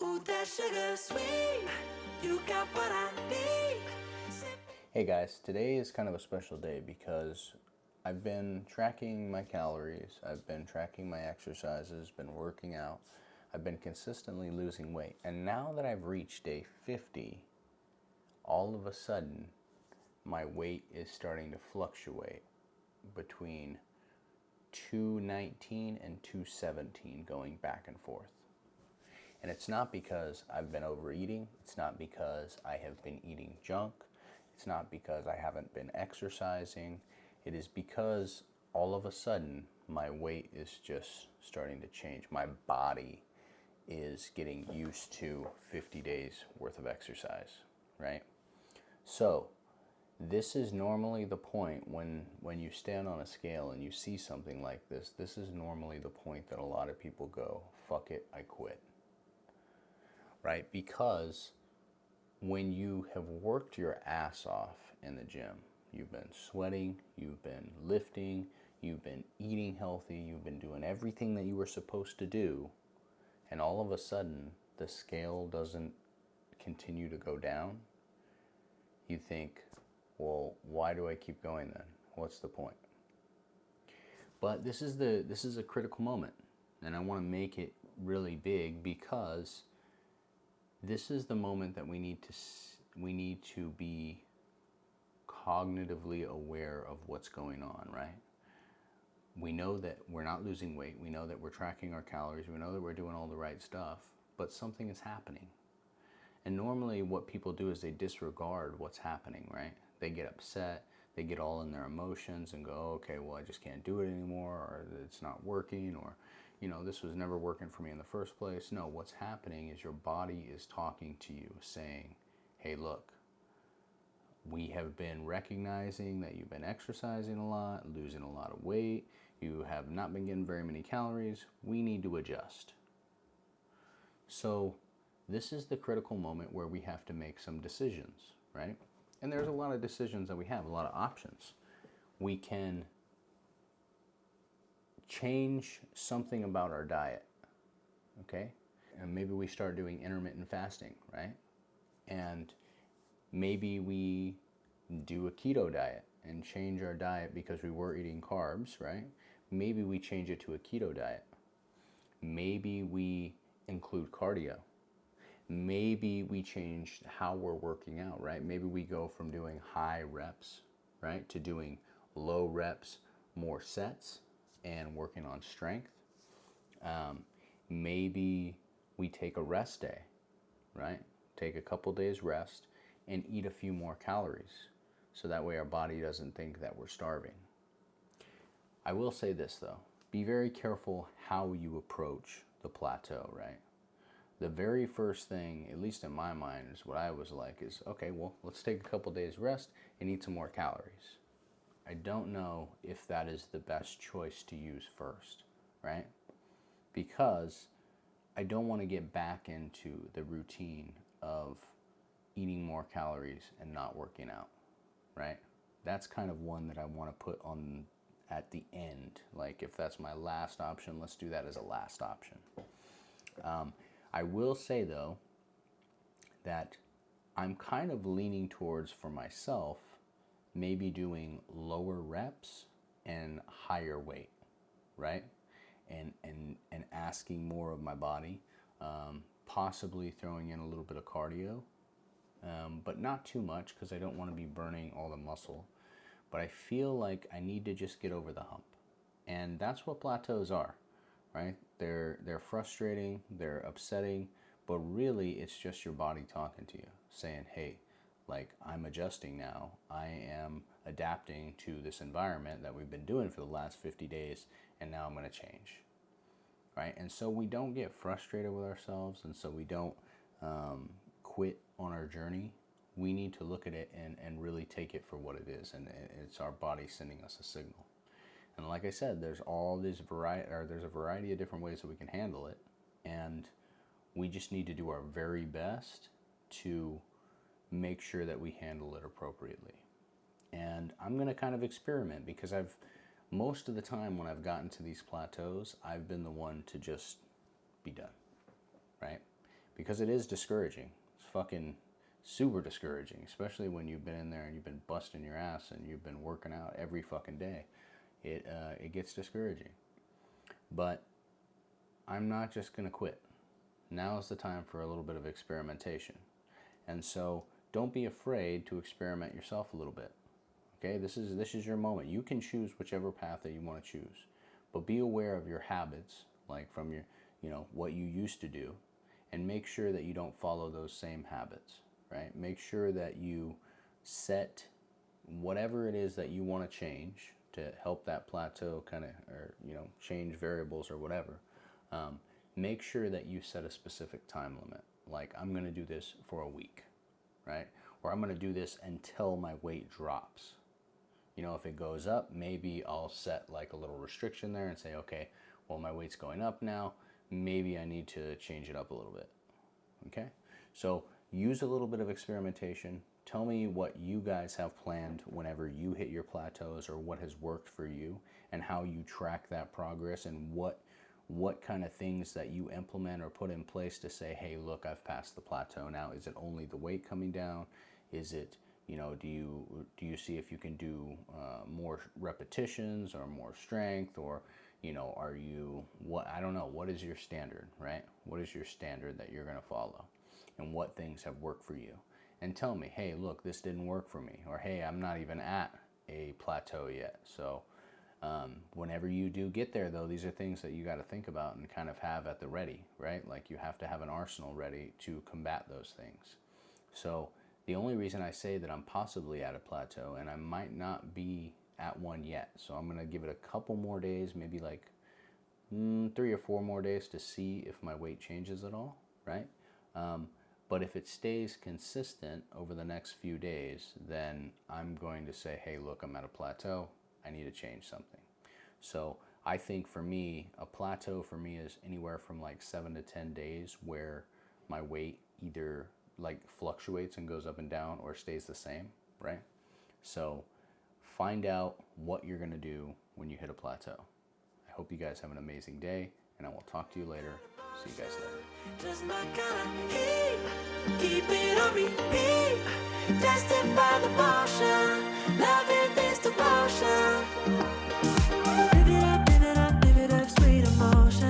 Ooh, that sugar sweet, you got what I need. Hey guys, today is kind of a special day because I've been tracking my calories, I've been tracking my exercises, been working out, I've been consistently losing weight. And now that I've reached day 50, all of a sudden my weight is starting to fluctuate between 219 and 217, going back and forth. And it's not because I've been overeating. It's not because I have been eating junk. It's not because I haven't been exercising. It is because all of a sudden my weight is just starting to change. My body is getting used to 50 days worth of exercise, right? So this is normally the point when you stand on a scale and you see something like this is normally the point that a lot of people go, fuck it, I quit. Right? Because when you have worked your ass off in the gym, you've been sweating, you've been lifting, you've been eating healthy, you've been doing everything that you were supposed to do, and all of a sudden the scale doesn't continue to go down, you think, well, why do I keep going then? What's the point? But this is a critical moment, and I want to make it really big because this is the moment that we need to be cognitively aware of what's going on, right? We know that we're not losing weight. We know that we're tracking our calories. We know that we're doing all the right stuff, but something is happening. And normally what people do is they disregard what's happening, right? They get upset, they get all in their emotions and go, okay, well, I just can't do it anymore, or it's not working, or, this was never working for me in the first place. No, what's happening is your body is talking to you, saying, hey, look, we have been recognizing that you've been exercising a lot, losing a lot of weight, you have not been getting very many calories, we need to adjust. So this is the critical moment where we have to make some decisions, right? And there's a lot of decisions that we have, a lot of options. We can change something about our diet, okay? And maybe we start doing intermittent fasting, right? And maybe we do a keto diet and change our diet because we were eating carbs, right? Maybe we change it to a keto diet. Maybe we include cardio. Maybe we change how we're working out, right? Maybe we go from doing high reps, right, to doing low reps, more sets, and working on strength. Maybe we take a rest day, right? Take a couple days rest and eat a few more calories so that way our body doesn't think that we're starving. I will say this though, be very careful how you approach the plateau, right? The very first thing, at least in my mind, is what I was like is, okay, well, let's take a couple days rest and eat some more calories. I don't know if that is the best choice to use first, right? Because I don't want to get back into the routine of eating more calories and not working out, right? That's kind of one that I want to put on at the end. Like if that's my last option, let's do that as a last option. I will say though that I'm kind of leaning towards, for myself, maybe doing lower reps and higher weight, right? And asking more of my body, possibly throwing in a little bit of cardio, but not too much because I don't want to be burning all the muscle. But I feel like I need to just get over the hump. And that's what plateaus are, right? They're frustrating, they're upsetting, but really it's just your body talking to you, saying, hey, like I'm adjusting now. I am adapting to this environment that we've been doing for the last 50 days, and now I'm going to change, right? And so we don't get frustrated with ourselves, and so we don't quit on our journey. We need to look at it and really take it for what it is, and it's our body sending us a signal. And like I said, there's a variety of different ways that we can handle it, and we just need to do our very best to make sure that we handle it appropriately. And I'm going to kind of experiment because most of the time when I've gotten to these plateaus, I've been the one to just be done, right? because it is discouraging. It's fucking super discouraging, especially when you've been in there and you've been busting your ass and you've been working out every fucking day. It gets discouraging. But I'm not just going to quit. Now is the time for a little bit of experimentation. And so don't be afraid to experiment yourself a little bit. Okay, this is your moment. You can choose whichever path that you want to choose. But be aware of your habits, like from your, what you used to do, and make sure that you don't follow those same habits, right? Make sure that you set whatever it is that you want to change to help that plateau kind of, or, change variables or whatever. Make sure that you set a specific time limit. Like, I'm going to do this for a week, right? Or I'm going to do this until my weight drops. If it goes up, maybe I'll set like a little restriction there and say, okay, well, my weight's going up now. Maybe I need to change it up a little bit. Okay? So use a little bit of experimentation. Tell me what you guys have planned whenever you hit your plateaus, or what has worked for you, and how you track that progress, and what kind of things that you implement or put in place to say, hey, look, I've passed the plateau now. Is it only the weight coming down? Is it, do you see if you can do more repetitions or more strength, or, are you, I don't know, what is your standard, right? What is your standard that you're going to follow, and what things have worked for you? And tell me, hey, look, this didn't work for me, or hey, I'm not even at a plateau yet. So whenever you do get there, though, these are things that you got to think about and kind of have at the ready, right? Like, you have to have an arsenal ready to combat those things. So the only reason I say that I'm possibly at a plateau, and I might not be at one yet, so I'm going to give it a couple more days, maybe like 3 or 4 more days, to see if my weight changes at all, right? But if it stays consistent over the next few days, then I'm going to say, hey, look, I'm at a plateau. I need to change something. So I think for me, a plateau for me is anywhere from like 7 to 10 days where my weight either like fluctuates and goes up and down, or stays the same, right? So find out what you're going to do when you hit a plateau. I hope you guys have an amazing day, and I will talk to you later. See you guys later. Just my kind of heat. Keep it on repeat. Tested by the passion. Love it.